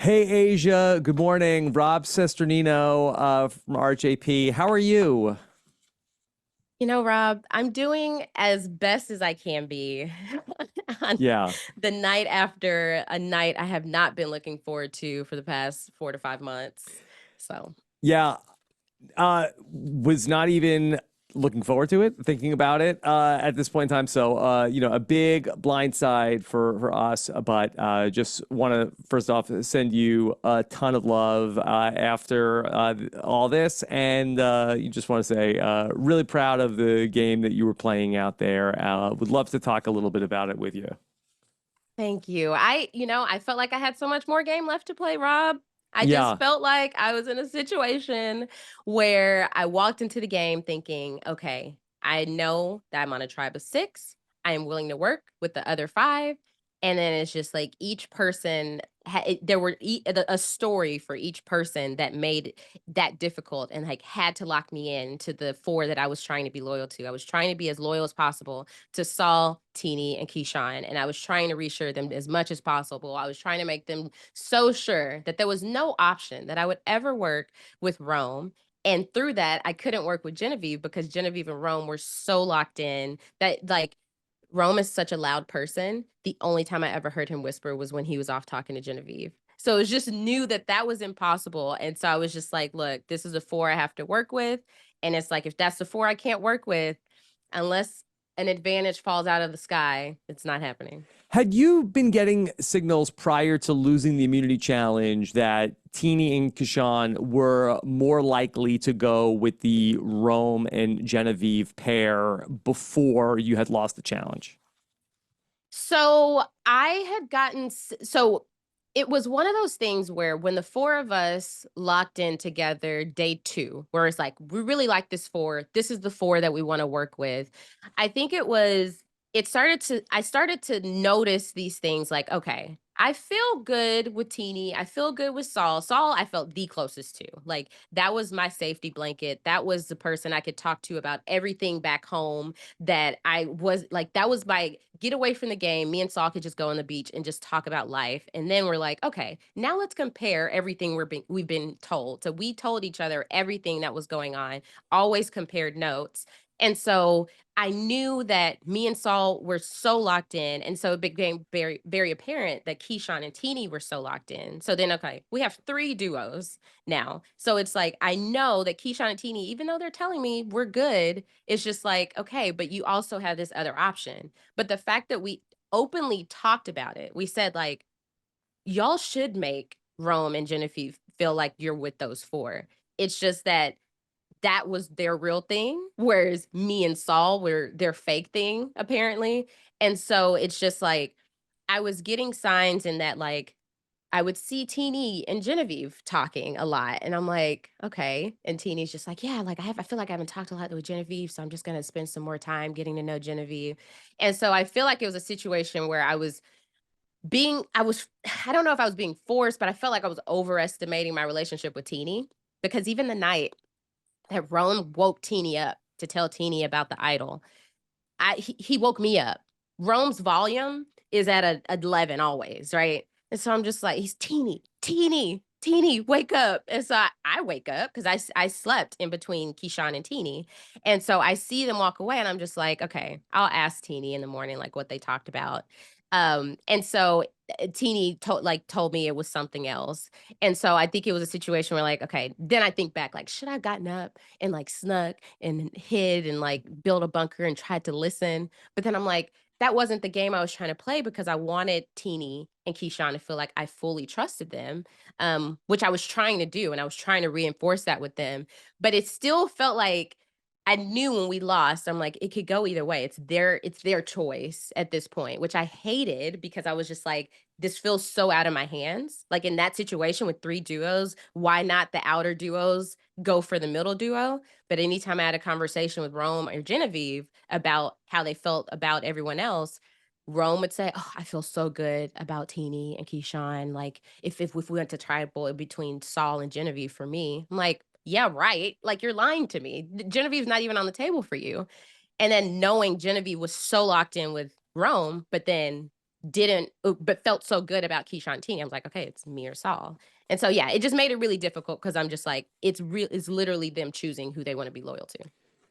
Hey Asia, good morning. Rob Cesternino from RHAP. How are you? Rob, I'm doing as best as I can be on Yeah. the night after a night I have not been looking forward to for the past 4 to 5 months. So, Yeah. Was not even looking forward to it, thinking about it at this point in time. So, a big blindside for us, but just want to first off send you a ton of love after all this, and you just want to say really proud of the game that you were playing out there. Would love to talk a little bit about it with you. thank you. I felt like I had so much more game left to play, Rob. I just Yeah. felt like I was in a situation where I walked into the game thinking, okay, I know that I'm on a tribe of six. I am willing to work with the other five. And then it's just like each person, there were a story for each person that made that difficult and like had to lock me in to the four that I was trying to be loyal to. I was trying to be as loyal as possible to Sol, Teeny, and Kishan. And I was trying to reassure them as much as possible. I was trying to make them so sure that there was no option that I would ever work with Rome. And through that, I couldn't work with Genevieve because Genevieve and Rome were so locked in that, like, Rome is such a loud person. The only time I ever heard him whisper was when he was off talking to Genevieve. So it was just knew that that was impossible. And so I was just like, look, this is a four I have to work with. And it's like, if that's the four I can't work with, unless an advantage falls out of the sky, it's not happening. Had you been getting signals prior to losing the immunity challenge that Teeny and Kishan were more likely to go with the Rome and Genevieve pair before you had lost the challenge? So I had so it was one of those things where when the four of us locked in together day two, where it's like, we really like this four. This is the four that we want to work with. I think I started to notice these things like, okay, I feel good with Teeny. I feel good with Saul. Saul, I felt the closest to. Like, that was my safety blanket. That was the person I could talk to about everything back home that I was like, that was my get away from the game. Me and Saul could just go on the beach and just talk about life. And then we're like, okay, now let's compare everything we've been told. So we told each other everything that was going on, always compared notes. And so I knew that me and Saul were so locked in. And so it became very, very apparent that Keyshawn and Teeny were so locked in. So then, okay, we have three duos now. So it's like, I know that Keyshawn and Teeny, even though they're telling me we're good, it's just like, okay, but you also have this other option. But the fact that we openly talked about it, we said, like, y'all should make Rome and Genevieve feel like you're with those four. It's just that that was their real thing, whereas me and Saul were their fake thing, apparently. And so it's just like I was getting signs in that, like, I would see Teeny and Genevieve talking a lot, and I'm like, "Okay." And Teeny's just like, "Yeah, like, I feel like I haven't talked a lot with Genevieve, so I'm just gonna spend some more time getting to know Genevieve." And so I feel like it was a situation where I was I don't know if I was being forced, but I felt like I was overestimating my relationship with Teeny, because even the night that Roan woke Teeny up to tell Teeny about the idol, he woke me up. Rome's volume is at 11 always, right? And so I'm just like, he's teeny, teeny, teeny, wake up. And so I wake up because I slept in between Keyshawn and Teeny. And so I see them walk away and I'm just like, okay, I'll ask Teeny in the morning, like what they talked about. And so Teeny told me it was something else. And so I think it was a situation where, like, okay, then I think back, like, should I have gotten up and like snuck and hid and like built a bunker and tried to listen? But then I'm like, that wasn't the game I was trying to play because I wanted Teeny and Keyshawn to feel like I fully trusted them, which I was trying to do. And I was trying to reinforce that with them. But it still felt like I knew when we lost, I'm like, it could go either way. It's their choice at this point, which I hated because I was just like, this feels so out of my hands. Like, in that situation with three duos, why not the outer duos go for the middle duo? But anytime I had a conversation with Rome or Genevieve about how they felt about everyone else, Rome would say, "Oh, I feel so good about Teeny and Keyshawn. Like, if we went to tribal between Saul and Genevieve for me." I'm like, "Yeah, right. Like, you're lying to me. Genevieve's not even on the table for you." And then knowing Genevieve was so locked in with Rome, but then didn't but felt so good about Keyshawn and Teeny. I was like, okay, it's me or Saul. And so yeah, it just made it really difficult because I'm just like, it's literally them choosing who they want to be loyal to.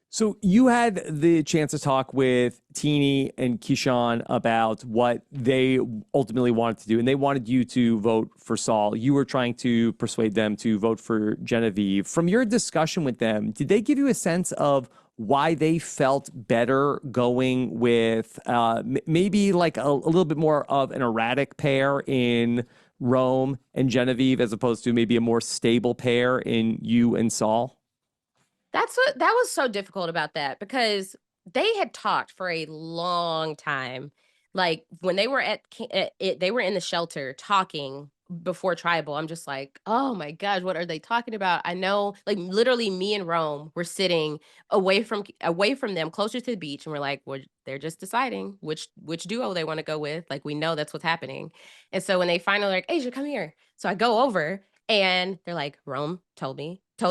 So you had the chance to talk with Teeny and Kishan about what they ultimately wanted to do, and they wanted you to vote for Saul. You were trying to persuade them to vote for Genevieve. From your discussion with them, did they give you a sense of why they felt better going with maybe like a little bit more of an erratic pair in Rome and Genevieve as opposed to maybe a more stable pair in you and Saul? That's what that was so difficult about that because they had talked for a long time. Like when they were they were in the shelter talking before tribal. I'm just like, oh my gosh, what are they talking about? I know, like literally, me and Rome were sitting away from them, closer to the beach, and we're like, well, they're just deciding which duo they want to go with. Like we know that's what's happening. And so when they finally like, Asia, come here. So I go over and they're like, Rome told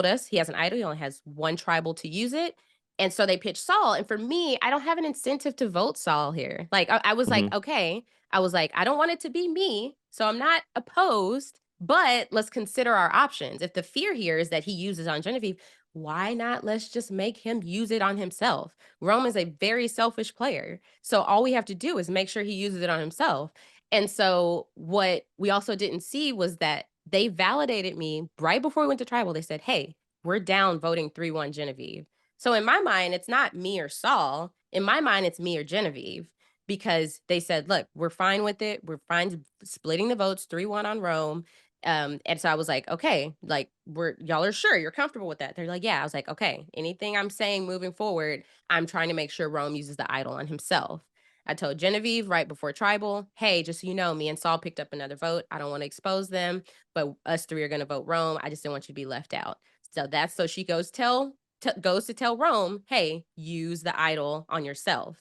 us he has an idol. He only has one tribal to use it. And so they pitched Saul. And for me, I don't have an incentive to vote Saul here. Like, I was like, Hmm. okay. I was like, I don't want it to be me. So I'm not opposed, but let's consider our options. If the fear here is that he uses on Genevieve, why not let's just make him use it on himself? Rome is a very selfish player. So all we have to do is make sure he uses it on himself. And so what we also didn't see was that they validated me right before we went to tribal. They said, hey, we're down voting 3-1 Genevieve. So in my mind, it's not me or Saul. In my mind, it's me or Genevieve because they said, look, we're fine with it. We're fine splitting the votes 3-1 on Rome. And so I was like, okay, like y'all are sure you're comfortable with that. They're like, yeah. I was like, okay, anything I'm saying moving forward, I'm trying to make sure Rome uses the idol on himself. I told Genevieve right before tribal, hey, just so you know, me and Saul picked up another vote. I don't want to expose them, but us three are going to vote Rome. I just didn't want you to be left out. So that's so she goes goes to tell Rome, hey, use the idol on yourself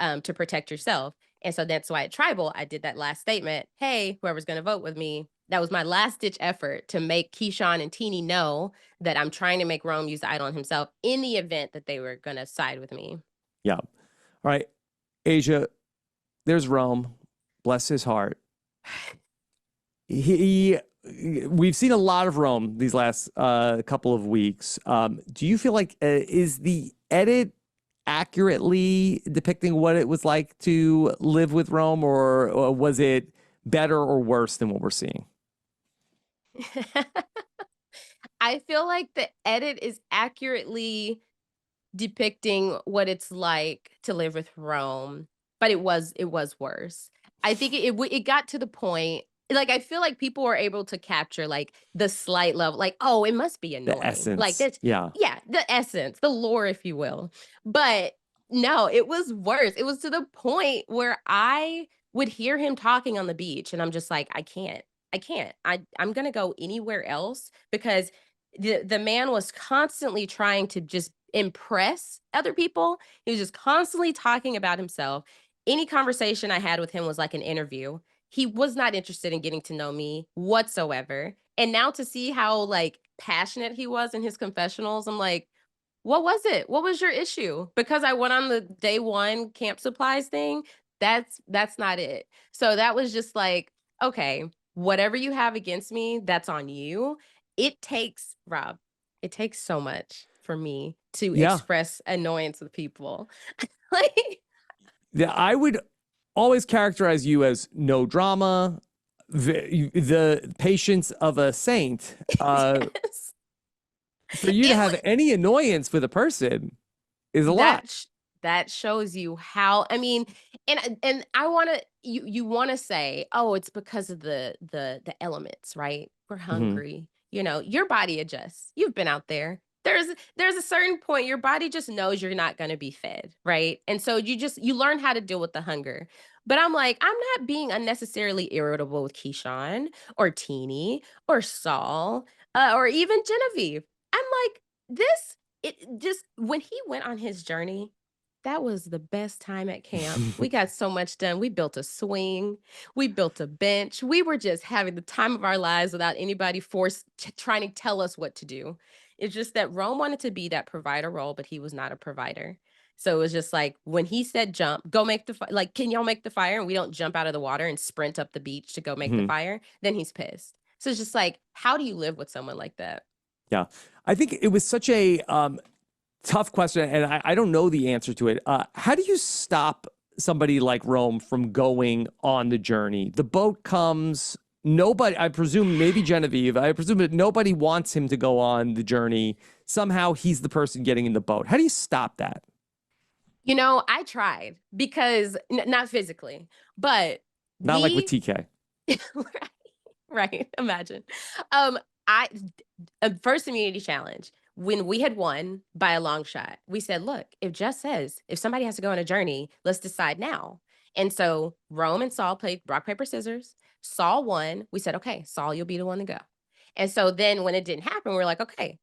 to protect yourself. And so that's why at tribal, I did that last statement. Hey, whoever's going to vote with me, that was my last ditch effort to make Keyshawn and Teeny know that I'm trying to make Rome use the idol on himself in the event that they were going to side with me. Yeah. All right. Asia, there's Rome. Bless his heart. He we've seen a lot of Rome these last couple of weeks. Do you feel like is the edit accurately depicting what it was like to live with Rome, or was it better or worse than what we're seeing? I feel like the edit is accurately depicting what it's like to live with Rome, but it was worse. I think it got to the point like I feel like people were able to capture like the slight level, like oh, it must be The annoying, like essence. that's Yeah. yeah, the essence, the lore, if you will. But no, it was worse. It was to the point where I would hear him talking on the beach, and I'm just like, I can't. I'm gonna go anywhere else because the man was constantly trying to just impress other people. He was just constantly talking about himself. Any conversation I had with him was like an interview. He was not interested in getting to know me whatsoever. And now to see how like passionate he was in his confessionals, I'm like, what was it? What was your issue? Because I went on the day one camp supplies thing. That's not it. So that was just like, okay, whatever you have against me, that's on you. It takes, Rob, it takes so much for me to Yeah. express annoyance with people. Like, Yeah. I would always characterize you as no drama, the patience of a saint. yes. For you to It have any annoyance with a person is a lot. that sh- that shows you how I mean and I want to you want to say oh it's because of the elements, right? We're Hmm. hungry, your body adjusts. You've been out there. There's a certain point your body just knows you're not going to be fed, right? And so you learn how to deal with the hunger. But I'm like, I'm not being unnecessarily irritable with Keyshawn or Teeny or Saul or even Genevieve. I'm like, this it just when he went on his journey, that was the best time at camp. We got so much done. We built a swing, we built a bench. We were just having the time of our lives without anybody trying to tell us what to do. It's just that Rome wanted to be that provider role, but he was not a provider. So it was just like when he said jump, go make the like, can y'all make the fire? And we don't jump out of the water and sprint up the beach to go make the Mhm. fire. Then he's pissed. So it's just like, how do you live with someone like that? Yeah. I think it was such a tough question, and I don't know the answer to it. How do you stop somebody like Rome from going on the journey? The boat comes, nobody, I presume, maybe Genevieve, I presume that nobody wants him to go on the journey. Somehow he's the person getting in the boat. How do you stop that? You know, I tried because not physically, but Not like with we TK. right, right. Imagine. Um, I first immunity challenge when we had won by a long shot. We said, look, if Jess says if somebody has to go on a journey, let's decide now. And so Rome and Saul played rock paper scissors. Saul won. We said, okay, Saul, you'll be the one to go. And so then when it didn't happen, we're like, okay.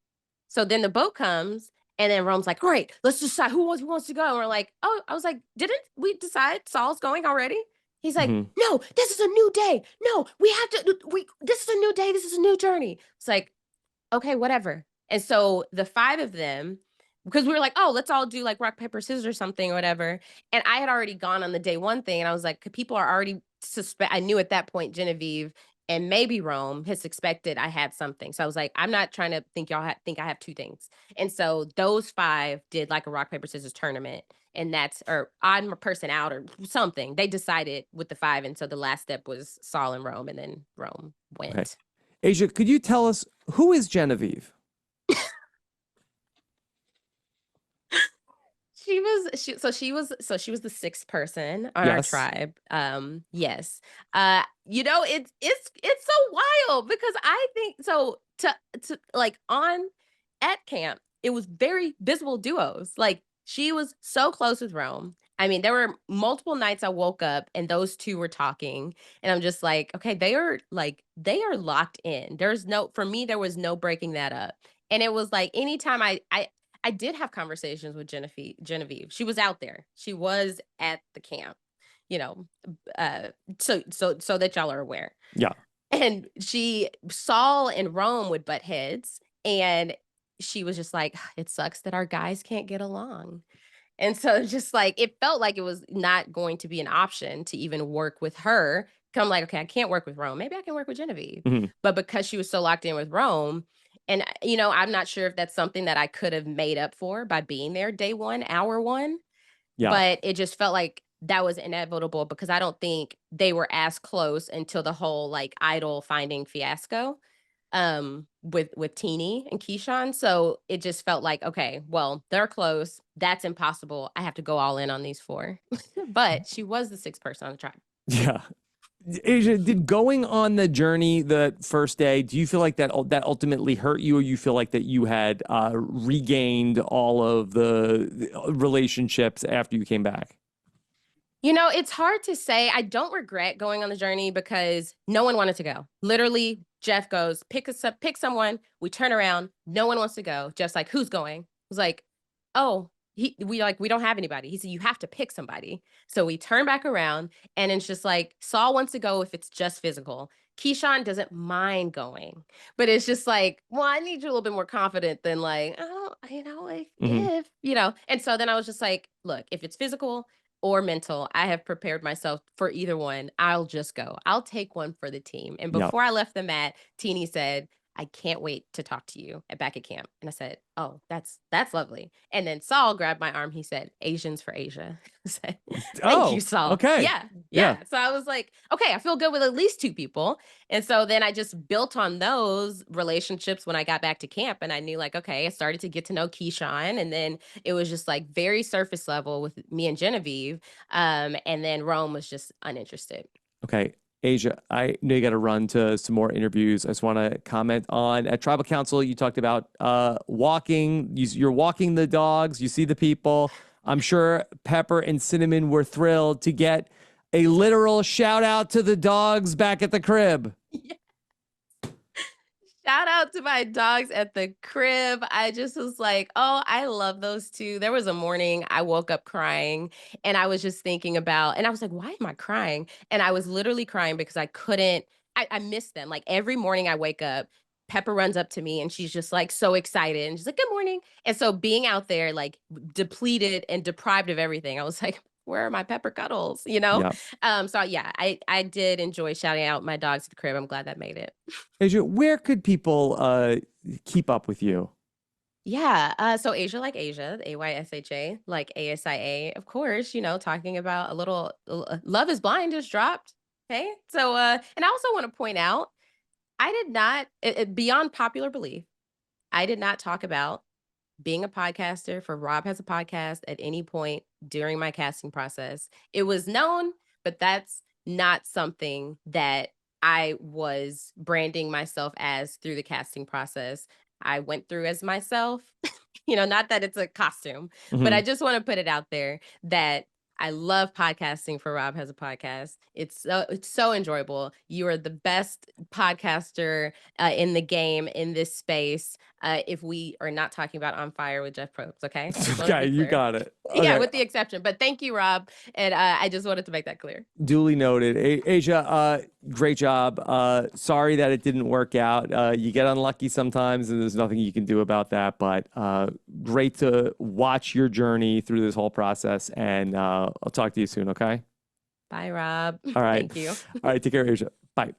So then the boat comes, and then Rome's like, all right, let's decide who wants to go. And we're like, oh, I was like, didn't we decide Saul's going already? He's like, Mhm. no, this is a new day. No, we have to, this is a new day. This is a new journey. It's like, okay, whatever. And so the five of them, because we were like, oh, let's all do like rock, paper, scissors or something or whatever. And I had already gone on the day one thing. And I was like, people are already suspect. I knew at that point, Genevieve and maybe Rome had suspected I had something. So I was like, I'm not trying to think y'all think I have two things. And so those five did like a rock, paper, scissors tournament. And that's, or I'm a person out or something. They decided with the five. And so the last step was Saul and Rome. And then Rome Okay. went. Aysha, could you tell us who is Genevieve? She was the sixth person on our Yes. tribe. Yes. You know, it's so wild because I think so to like on at camp, it was very visible duos. Like she was so close with Rome. I mean, there were multiple nights I woke up and those two were talking, and I'm just like, okay, they are locked in. There's no for me, there was no breaking that up. And it was like anytime I did have conversations with Genevieve. She was out there. She was at the camp, you know, uh, so that y'all are aware. Yeah. And Saul and Rome would butt heads, and she was just like, it sucks that our guys can't get along. And so just like it felt like it was not going to be an option to even work with her. Come like, okay, I can't work with Rome. Maybe I can work with Genevieve. Mhm. But because she was so locked in with Rome, and you know, I'm not sure if that's something that I could have made up for by being there day one, hour one, Yeah. but it just felt like that was inevitable because I don't think they were as close until the whole like idol finding fiasco with Teeny and Kishan. So it just felt like, okay, well, they're close. That's impossible. I have to go all in on these four. But she was the sixth person on the tribe. Yeah. Asia, did going on the journey the first day, do you feel like that ultimately hurt you, or you feel like that you had regained all of the relationships after you came back? You know, it's hard to say. I don't regret going on the journey because no one wanted to go. Literally, Jeff goes, pick us up, pick someone. We turn around, no one wants to go. Jeff's like, who's going? I was like, oh, we don't have anybody. He said, you have to pick somebody. So we turn back around and it's just like Saul wants to go if it's just physical. Keyshawn doesn't mind going, but it's just like, well, I need you a little bit more confident than like, oh, you know, like Hmm. if, you know. And so then I was just like, look, if it's physical, or mental, I have prepared myself for either one. I'll just go. I'll take one for the team. And Yeah. before I left the mat, Teeny said, I can't wait to talk to you at back at camp. And I said, oh, that's lovely. And then Saul grabbed my arm. He said, Asians for Asia. I said, thank you, Oh, Saul. okay. Yeah. Yeah. Yeah. So I was like, okay, I feel good with at least two people. And so then I just built on those relationships when I got back to camp. And I knew like, okay, I started to get to know Keyshawn. And then it was just like very surface level with me and Genevieve. And then Rome was just uninterested. Okay. Asia, I know you got to run to some more interviews. I just want to comment on at Tribal Council, you talked about walking. You're walking the dogs, you see the people. I'm sure Pepper and Cinnamon were thrilled to get a literal shout out to the dogs back at the crib. Shout out to my dogs at the crib. I just was like, oh, I love those two. There was a morning I woke up crying and I was just thinking about, and I was like, why am I crying? And I was literally crying because I couldn't, I missed them. Like every morning I wake up, Pepper runs up to me and she's just like so excited and she's like, good morning. And so being out there like depleted and deprived of everything, I was like, where are my Pepper cuddles? You know? Yeah. So yeah, I did enjoy shouting out my dogs at the crib. I'm glad that made it. Aysha, where could people keep up with you? Yeah. So Asia like Asia, AYSHA, like ASIA, of course, you know, talking about a little Love is Blind just dropped. Okay. So and I also want to point out, I did not beyond popular belief, I did not talk about being a podcaster for Rob Has a Podcast at any point during my casting process. It was known, but that's not something that I was branding myself as through the casting process. I went through as myself, you know, not that it's a costume, but I Mhm. just want to put it out there that I love podcasting for Rob Has a Podcast. It's so enjoyable. You are the best podcaster in the game in this space. If we are not talking about On Fire with Jeff Probst, okay? Just wanted to Okay, be you clear. got it. Yeah, Okay, with the exception. But thank you, Rob. And I just wanted to make that clear. duly noted. Asia, great job. Sorry that it didn't work out. You get unlucky sometimes, and there's nothing you can do about that. But great to watch your journey through this whole process. And I'll talk to you soon. Okay. Bye, Rob. All right. Thank you. All right. Take care, Asia. Bye.